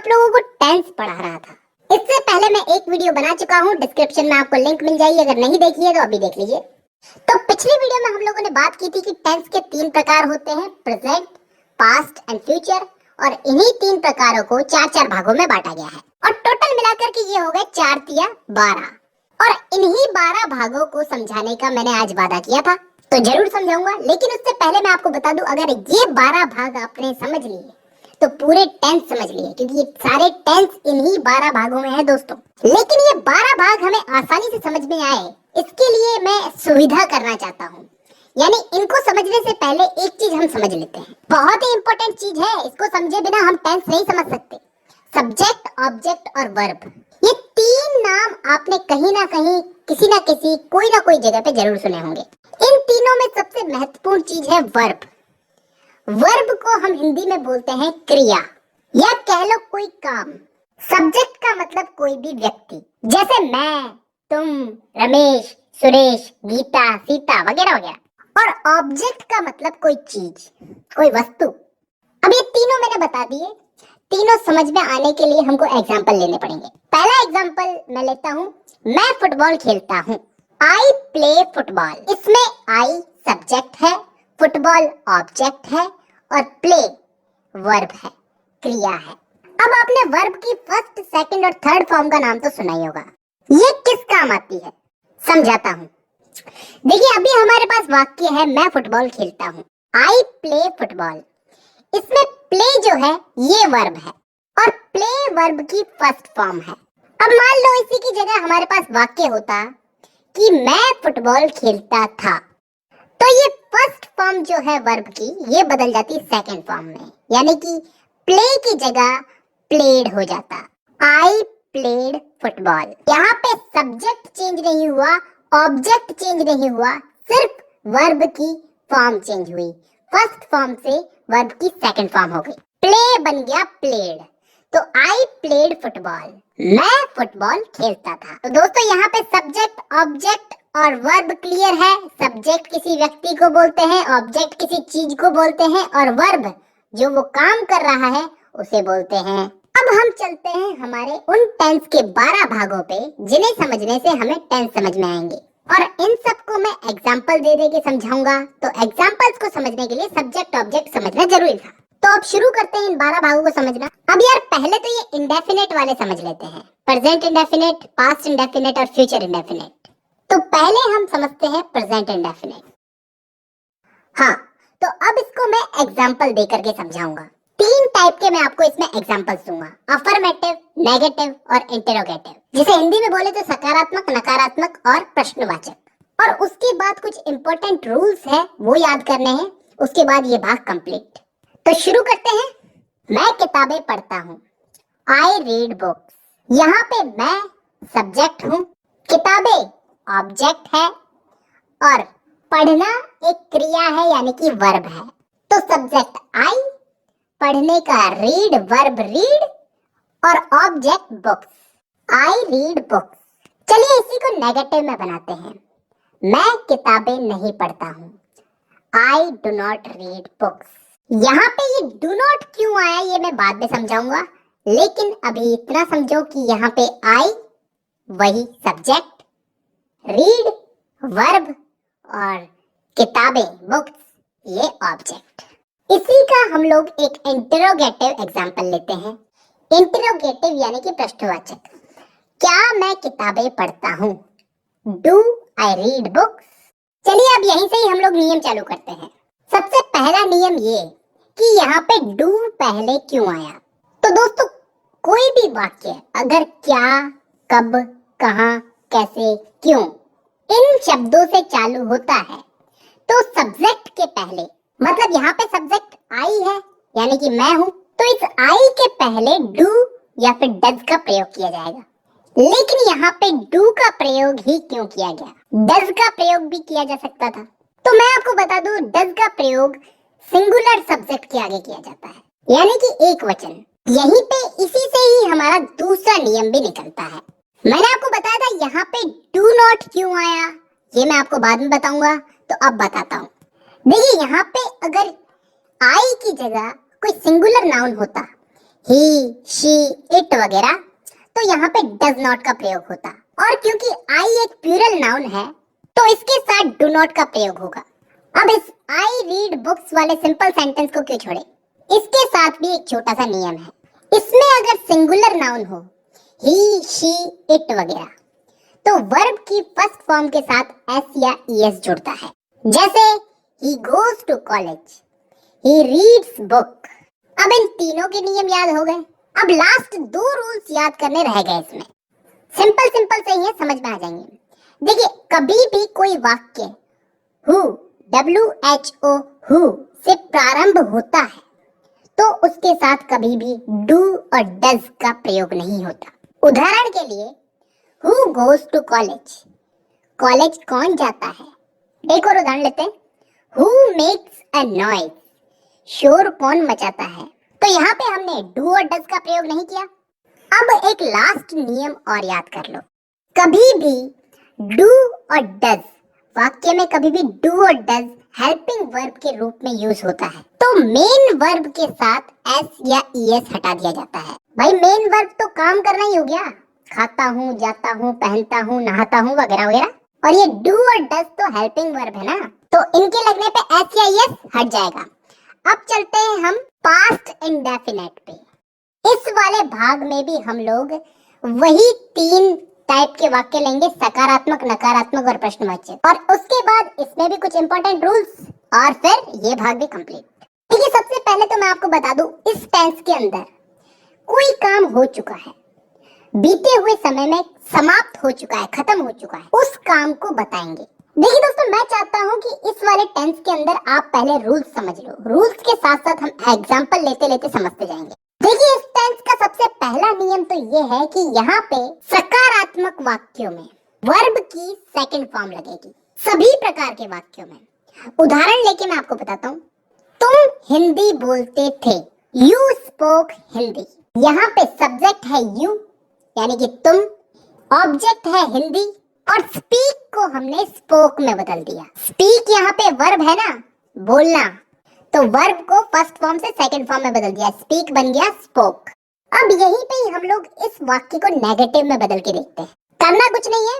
आप लोगों को टेंस पढ़ा रहा था। इससे पहले मैं एक वीडियो बना चुका हूँ, डिस्क्रिप्शन में आपको लिंक मिल जाएगी, अगर नहीं देखी है तो अभी देख लीजिए। तो पिछली वीडियो में हम लोगों ने बात की थी कि टेंस के 3 प्रकार होते हैं, प्रेजेंट, पास्ट एंड फ्यूचर, और इन्हीं 3 प्रकारों को 4-4 भागों में बांटा गया है और टोटल मिलाकर के ये हो गए 4 तिया 12। और इन्हीं 12 भागों को समझाने का मैंने आज वादा किया था, तो जरूर समझाऊंगा। लेकिन उससे पहले मैं आपको बता दूं, अगर ये 12 भाग आपने समझ लिए तो पूरे टेंस समझ लिए, क्योंकि ये सारे टेंस इन्हीं 12 भागों में है दोस्तों। लेकिन ये 12 भाग हमें आसानी से समझ में आए, इसके लिए मैं सुविधा करना चाहता हूँ। यानी इनको समझने से पहले एक चीज हम समझ लेते हैं, बहुत ही इंपॉर्टेंट चीज है, इसको समझे बिना हम टेंस नहीं समझ सकते। सब्जेक्ट, ऑब्जेक्ट और वर्ब, ये 3 नाम आपने कहीं ना कहीं, किसी ना किसी, कोई ना कोई जगह पे जरूर सुने होंगे। इन तीनों में सबसे महत्वपूर्ण चीज है वर्ब। वर्ब को हम हिंदी में बोलते हैं क्रिया, या कह लो कोई काम। सब्जेक्ट का मतलब कोई भी व्यक्ति, जैसे मैं, तुम, रमेश, सुरेश, गीता, सीता वगैरह वगैरह। और ऑब्जेक्ट का मतलब कोई चीज, कोई वस्तु। अब ये तीनों मैंने बता दिए, तीनों समझ में आने के लिए हमको एग्जाम्पल लेने पड़ेंगे। पहला एग्जाम्पल मैं लेता हूँ, मैं फुटबॉल खेलता हूँ, आई प्ले फुटबॉल। इसमें आई सब्जेक्ट है, फुटबॉल ऑब्जेक्ट है और प्ले वर्ब है, क्रिया है। अब आपने वर्ब की फर्स्ट, सेकंड और थर्ड फॉर्म का नाम तो सुना ही होगा। ये किस काम आती है समझाता हूँ। देखिए, अभी हमारे पास वाक्य है, मैं फुटबॉल खेलता हूँ, आई प्ले फुटबॉल। इसमें प्ले जो है ये वर्ब है और प्ले वर्ब की फर्स्ट फॉर्म है। अब मान लो इसी की जगह हमारे पास वाक्य होता कि मैं फुटबॉल खेलता था, तो ये फर्स्ट फॉर्म जो है वर्ब की, ये बदल जाती सेकंड फॉर्म में, यानी कि प्ले की जगह प्लेड हो जाता, आई प्लेड फुटबॉल। यहाँ पे सब्जेक्ट चेंज नहीं हुआ, ऑब्जेक्ट चेंज नहीं हुआ, सिर्फ वर्ब की फॉर्म चेंज हुई। फर्स्ट फॉर्म से वर्ब की सेकंड फॉर्म हो गई, प्ले बन गया प्लेड। तो आई प्लेड फुटबॉल, मैं फुटबॉल खेलता था। तो दोस्तों यहाँ पे सब्जेक्ट, ऑब्जेक्ट और वर्ब क्लियर है। सब्जेक्ट किसी व्यक्ति को बोलते हैं, ऑब्जेक्ट किसी चीज को बोलते हैं और वर्ब जो वो काम कर रहा है उसे बोलते हैं। अब हम चलते हैं हमारे उन टेंस के 12 भागों पे, जिन्हें समझने से हमें टेंस समझ में आएंगे, और इन सबको मैं एग्जाम्पल दे दे के समझाऊंगा। तो एग्जाम्पल्स को समझने के लिए सब्जेक्ट ऑब्जेक्ट समझना जरूरी था। तो अब शुरू करते हैं इन 12 भागों को समझना। अब यार पहले तो ये इंडेफिनेट वाले समझ लेते हैं, प्रेजेंट इंडेफिनेट, पास्ट इंडेफिनेट और फ्यूचर इंडेफिनेट। तो पहले हम समझते हैं प्रेजेंट इंडेफिनेट। हाँ, तो अब इसको मैं एग्जाम्पल दे करके समझाऊंगा। 3 टाइप के मैं आपको इसमें एग्जाम्पल्स दूंगा, अफर्मेटिव, नेगेटिव और इंटरोगेटिव। जिसे हिंदी में बोले तो सकारात्मक, नकारात्मक और प्रश्नवाचक। और उसके बाद कुछ इंपॉर्टेंट रूल्स है, वो याद करने हैं, उसके बाद ये भाग कंप्लीट। तो शुरू करते हैं। मैं किताबें पढ़ता हूँ, आई रीड बुक्स। यहाँ पे मैं सब्जेक्ट हूँ, किताबें ऑब्जेक्ट है और पढ़ना एक क्रिया है, यानी कि वर्ब है। तो सब्जेक्ट आई, पढ़ने का रीड वर्ब रीड और object books, I read books. चलिए इसी को नेगेटिव में बनाते हैं। मैं किताबें नहीं पढ़ता हूँ, I do not read books. यहाँ पे ये डू नॉट क्यों आया ये मैं बाद में समझाऊंगा, लेकिन अभी इतना समझो कि यहाँ पे आई वही सब्जेक्ट, रीड वर्ब और किताबें बुक्स ये ऑब्जेक्ट। इसी का हम लोग एक इंटरोगेटिव एग्जांपल लेते हैं। इंटरोगेटिव यानी कि प्रश्नवाचक। क्या मैं किताबें पढ़ता हूँ, डू आई रीड बुक्स। चलिए अब यहीं से ही हम लोग नियम चालू करते हैं। सबसे पहला नियम ये कि यहाँ पे डू पहले क्यों आया। तो दोस्तों कोई भी वाक्य अगर क्या, कब, कहाँ, कैसे, क्यों इन शब्दों से चालू होता है तो सब्जेक्ट के पहले, मतलब यहाँ पे सब्जेक्ट आई है यानी कि मैं हूँ, तो इस आई के पहले डू या फिर डज का प्रयोग किया जाएगा। लेकिन यहाँ पे डू का प्रयोग ही क्यों किया गया, डज का प्रयोग भी किया जा सकता था। तो मैं आपको बता दूं, डज का प्रयोग सिंगुलर सब्जेक्ट के आगे किया जाता है, यानी कि एक वचन। यहीं पे इसी से ही हमारा दूसरा नियम भी निकलता है। मैंने आपको बताया था यहाँ पे डू नॉट क्यों आया, ये मैं आपको बाद में बताऊंगा, तो अब बताता हूँ। देखिए यहाँ पे अगर आई की जगह कोई सिंगुलर नाउन होता, ही, शी, इट वगैरह, तो यहाँ पे डज नॉट का प्रयोग होता। और क्योंकि आई एक प्लूरल नाउन है तो इसके साथ डू नॉट का प्रयोग होगा। अब इस आई रीड बुक्स वाले सिंपल सेंटेंस को क्यों छोड़े, इसके साथ भी एक छोटा सा नियम है। इसमें अगर सिंगुलर नाउन हो, ही, शी, इट वगैरह, तो वर्ब की फर्स्ट फॉर्म के साथ एस या ईएस जुड़ता है। जैसे ही goes to college, he reads book. अब इन तीनों के नियम याद हो गए। अब लास्ट दो रूल्स याद करने रह गए इसमें। सिंपल सिंपल से ही है, समझ में आ जाएंगे। देखिए, कभी भी कोई वाक्य हु, WHO, हु से प्रारंभ होता है तो उसके साथ कभी भी डू और डज का प्रयोग नहीं होता। उदाहरण के लिए, who goes to college, college कौन जाता है। एक और उदाहरण लेते हैं, हु मेक्स अ नॉइज, शोर कौन मचाता है। तो यहाँ पे हमने डू और डज का प्रयोग नहीं किया। अब एक लास्ट नियम और याद कर लो, कभी भी डू और डज, वाक्य में कभी भी डू और डज हेल्पिंग वर्ब के रूप में यूज होता है तो मेन वर्ब के साथ एस या ईएस हटा दिया जाता है। भाई मेन वर्ब तो काम करना ही हो गया, खाता हूँ, जाता हूँ, पहनता हूँ, नहाता हूँ वगैरह वगैरह, और ये डू और डज तो हेल्पिंग वर्ब है ना, तो इनके लगने पे एस या ईएस हट जाएगा। अब चलते हैं हम पास्ट इंडेफिनेट पे। इस वाले भाग में भी हम लोग वही तीन टाइप के वाक्य लेंगे, सकारात्मक, नकारात्मक और प्रश्नवाचक, और उसके बाद इसमें भी कुछ इंपॉर्टेंट रूल्स, और फिर ये भाग भी कंप्लीट। देखिए, सबसे पहले तो मैं आपको बता दूं, इस टेंस के अंदर कोई काम हो चुका है, बीते हुए समय में समाप्त हो चुका है, खत्म हो चुका है, उस काम को बताएंगे। देखिए दोस्तों, मैं चाहता हूं कि इस वाले टेंस के अंदर आप पहले रूल्स समझ लो, रूल्स के साथ साथ हम एग्जांपल लेते लेते समझते जाएंगे। देखिए, इस टेंस का सबसे पहला नियम तो ये है कि यहाँ पे सकारात्मक वाक्यों में वर्ब की सेकंड फॉर्म लगेगी, सभी प्रकार के वाक्यों में। उदाहरण लेके मैं आपको बताता हूँ, तुम हिंदी बोलते थे, यू स्पोक हिंदी। यहाँ पे सब्जेक्ट है यू यानी कि तुम, ऑब्जेक्ट है हिंदी, और स्पीक को हमने स्पोक में बदल दिया। स्पीक यहाँ पे वर्ब है ना, बोलना, तो वर्ब को फर्स्ट फॉर्म से सेकंड फॉर्म में बदल दिया, स्पीक बन गया स्पोक। अब यहीं पे ही हम लोग इस वाक्य को नेगेटिव में बदल के देखते हैं। करना कुछ नहीं है,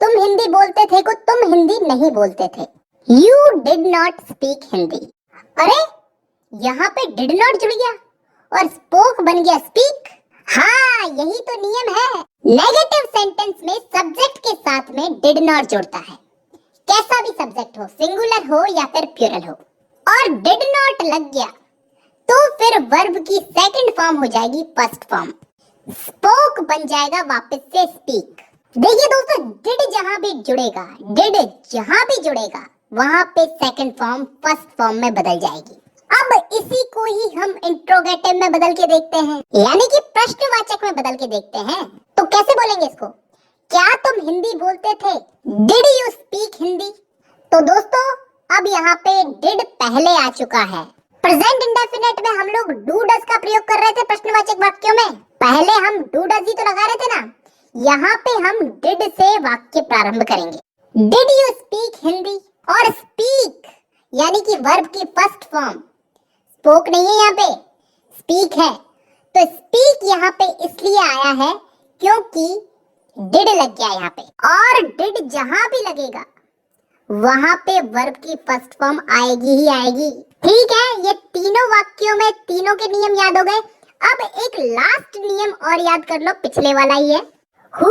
तुम हिंदी बोलते थे को तुम हिंदी नहीं बोलते थे, you did not speak Hindi. अरे यहाँ पे डिड नॉट जुड़ गया और स्पोक बन गया स्पीक। हाँ, यही तो नियम है, नेगेटिव सेंटेंस में सब्जेक्ट के साथ में डिड नॉट जुड़ता है, कैसा भी सब्जेक्ट हो, सिंगुलर हो या फिर प्लूरल हो, और डिड नॉट लग गया तो फिर वर्ब की सेकंड फॉर्म हो जाएगी फर्स्ट फॉर्म, स्पोक बन जाएगा वापस से स्पीक। देखिए दोस्तों, डिड जहां भी जुड़ेगा, डिड जहां भी जुड़ेगा, वहां पे सेकंड फॉर्म फर्स्ट फॉर्म में बदल जाएगी। अब इसी को ही हम इंट्रोगेटिव में बदल के देखते हैं, यानी कि प्रश्नवाचक में बदल के देखते हैं। तो कैसे बोलेंगे इसको, क्या तुम हिंदी बोलते थे, डिड यू स्पीक हिंदी। तो दोस्तों, अब यहाँ पे डिड पहले आ चुका है। प्रेजेंट इंडेफिनेट में हम लोग डू डज का प्रयोग कर रहे थे प्रश्नवाचक वाक्यों में, पहले हम डू डज ही तो लगा रहे थे ना, यहाँ पे हम डिड से वाक्य प्रारंभ करेंगे। डिड यू स्पीक हिंदी, और स्पीक यानी कि वर्ब की फर्स्ट फॉर्म, स्पोक नहीं है यहाँ पे, स्पीक है, तो स्पीक यहाँ पे इसलिए आया है क्योंकि डिड लग गया यहाँ पे, और डिड जहां भी लगेगा वहां पे वर्ब की फर्स्ट फॉर्म आएगी ही आएगी। ठीक है, ये तीनों वाक्यों में तीनों के नियम याद हो गए। अब एक लास्ट नियम और याद कर लो, पिछले वाला ही है, हु,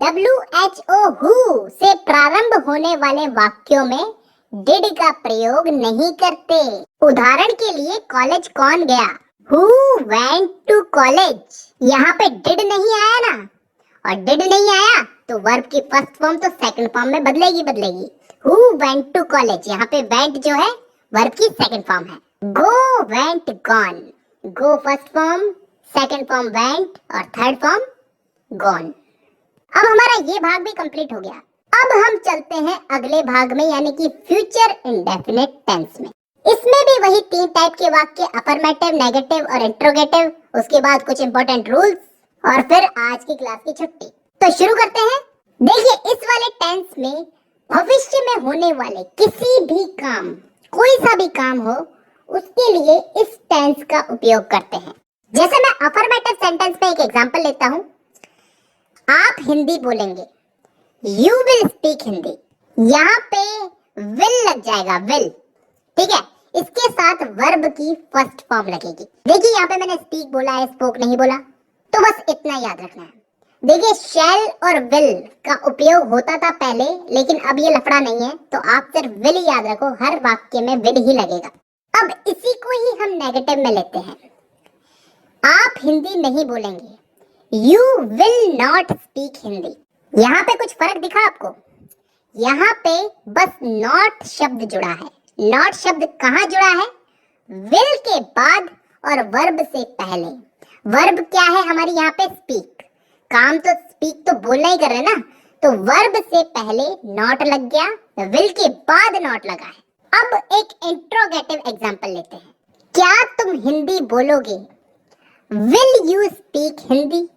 WHO, हु से प्रारंभ होने वाले वाक्यों में डिड का प्रयोग नहीं करते। उदाहरण के लिए, कॉलेज कौन गया, हु वेंट टू कॉलेज, यहाँ पे डिड नहीं आया ना, और डिड नहीं आया तो वर्ब की फर्स्ट फॉर्म तो सेकंड फॉर्म में बदलेगी। हु वेंट टू कॉलेज, यहाँ पे वेंट जो है वर्ब की सेकंड फॉर्म है। Go went gone, go first form, second form went, और थर्ड फॉर्म गॉन। अब हमारा ये भाग भी कंप्लीट हो गया। अब हम चलते हैं अगले भाग में, यानी कि फ्यूचर इंडेफिनिट टेंस में। इसमें भी वही तीन टाइप के वाक्य, अफर्मेटिव, नेगेटिव और इंट्रोगेटिव, उसके बाद कुछ इंपॉर्टेंट रूल्स, और फिर आज की क्लास की छुट्टी। तो शुरू करते हैं। देखिए, इस वाले टेंस में भविष्य में होने वाले किसी भी काम, कोई सा भी काम हो, उसके लिए इस टेंस का उपयोग करते हैं। जैसे मैं अफर्मेटिव सेंटेंस में एक एग्जांपल लेता हूं, आप हिंदी बोलेंगे, यू विल स्पीक हिंदी। यहाँ पे विल लग जाएगा, विल, ठीक है। इसके साथ वर्ब की फर्स्ट फॉर्म लगेगी। देखिए यहाँ पे मैंने स्पीक बोला है, स्पोक नहीं बोला, तो बस इतना याद रखना है। देखिए शैल और विल का उपयोग होता था पहले, लेकिन अब ये लफड़ा नहीं है, तो आप सिर्फ विल याद रखो, हर वाक्य में विल ही लगेगा। अब इसी को ही हम नेगेटिव में लेते हैं, आप हिंदी नहीं बोलेंगे, you will not speak Hindi. यहाँ पे कुछ फर्क दिखा आपको? यहाँ पे बस नॉट शब्द जुड़ा है। नॉट शब्द कहाँ जुड़ा है? विल के बाद और वर्ब से पहले। वर्ब क्या है हमारी यहाँ पे? स्पीक। काम तो स्पीक तो बोलना ही कर रहे हैं ना, तो वर्ब से पहले नॉट लग गया, विल के बाद नॉट लगा है। अब एक इंट्रोगेटिव एग्जांपल लेते हैं, क्या तुम हिंदी बोलोगे? Will you speak Hindi?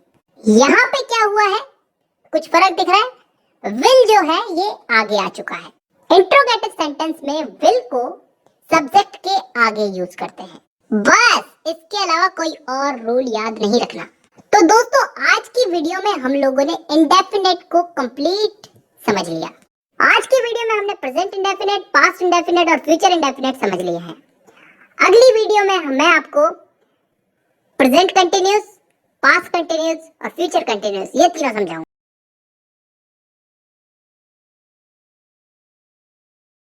यहाँ पे क्या हुआ है? कुछ फर्क दिख रहा है? विल जो है ये आगे आ चुका है। इंट्रोगेटिव सेंटेंस में विल को सब्जेक्ट के आगे यूज करते हैं, बस, इसके अलावा कोई और रूल याद नहीं रखना। तो दोस्तों आज की वीडियो में हम लोगों ने इंडेफिनेट को कंप्लीट समझ लिया। आज की वीडियो में हमने प्रेजेंट इंडेफिनेट, पास्ट इंडेफिनेट और फ्यूचर इंडेफिनेट समझ लिए हैं। अगली वीडियो में मैं आपको प्रेजेंट कंटिन्यूस, पास्ट कंटिन्यूस और फ्यूचर कंटिन्यूस ये तीनों समझाऊंगा।